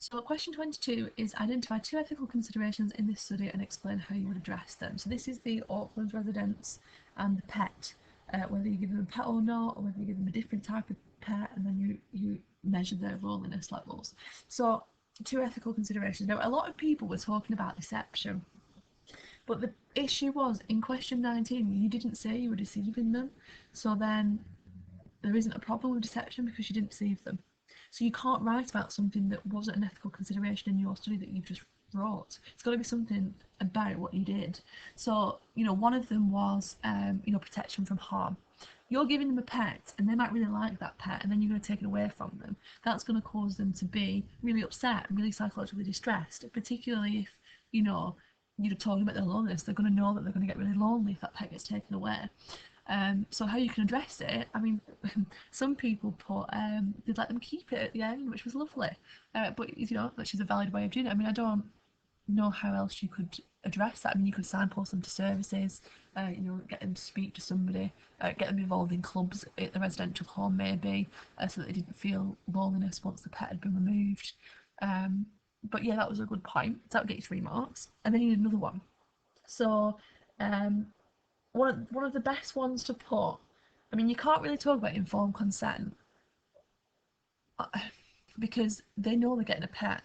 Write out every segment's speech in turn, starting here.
So question 22 is identify two ethical considerations in this study and explain how you would address them. So this is the Auckland residents and the pet, whether you give them a pet or not, or whether you give them a different type of pet, and then you measure their loneliness levels. So two ethical considerations. Now a lot of people were talking about deception, but the issue was in question 19 you didn't say you were deceiving them, so then there isn't a problem with deception because you didn't deceive them. So you can't write about something that wasn't an ethical consideration in your study that you've just wrote. It's got to be something about what you did. So, one of them was, protection from harm. You're giving them a pet and they might really like that pet and then you're going to take it away from them. That's going to cause them to be really upset and really psychologically distressed, particularly if, you're talking about their loneliness. They're going to know that they're going to get really lonely if that pet gets taken away. So how you can address it, I mean, some people put they'd let them keep it at the end, which was lovely. But which is a valid way of doing it. I mean, I don't know how else you could address that. I mean, you could signpost them to services, get them to speak to somebody, get them involved in clubs at the residential home maybe, so that they didn't feel loneliness once the pet had been removed. But yeah, that was a good point. So that would get you 3 marks, and then you need another one. So um, one of the best ones to put. I mean, you can't really talk about informed consent uh, because they know they're getting a pet,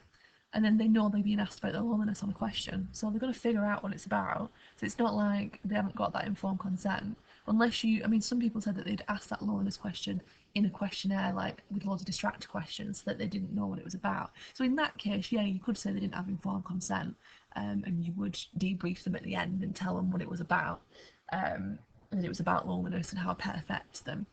and then they know they're being asked about their loneliness on a question, so they're going to figure out what it's about. So it's not like they haven't got that informed consent, unless you. I mean, some people said that they'd asked that loneliness question in a questionnaire, like with loads of distracted questions, so that they didn't know what it was about. So in that case, yeah, you could say they didn't have informed consent, and you would debrief them at the end and tell them what it was about. And it was about loneliness and how a pet affects them.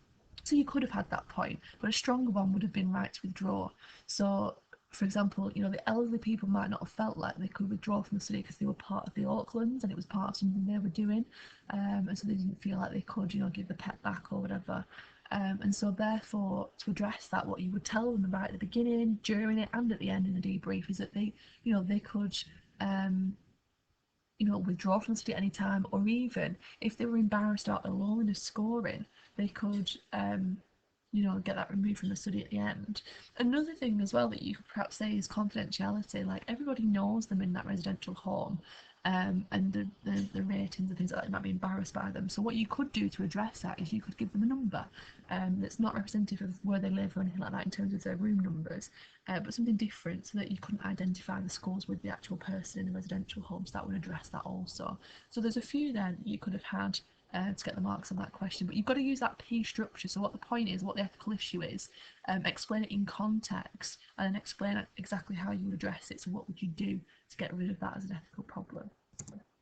So you could have had that point, but a stronger one would have been right to withdraw. So, for example, the elderly people might not have felt like they could withdraw from the study because they were part of the Aucklands and it was part of something they were doing, and so they didn't feel like they could, give the pet back or whatever. And so, therefore, to address that, what you would tell them right at the beginning, during it, and at the end in the debrief is that they could um, withdraw from the study at any time, or even if they were embarrassed about their loneliness scoring, they could, get that removed from the study at the end. Another thing as well that you could perhaps say is confidentiality. Like everybody knows them in that residential home, and the ratings and things like that might be embarrassed by them. So what you could do to address that is you could give them a number that's not representative of where they live or anything like that in terms of their room numbers, but something different so that you couldn't identify the scores with the actual person in the residential home. So that would address that also. So there's a few there that you could have had to get the marks on that question, but you've got to use that P structure. So what the point is, what the ethical issue is, explain it in context, and then explain exactly how you would address it. So what would you do to get rid of that as an ethical problem?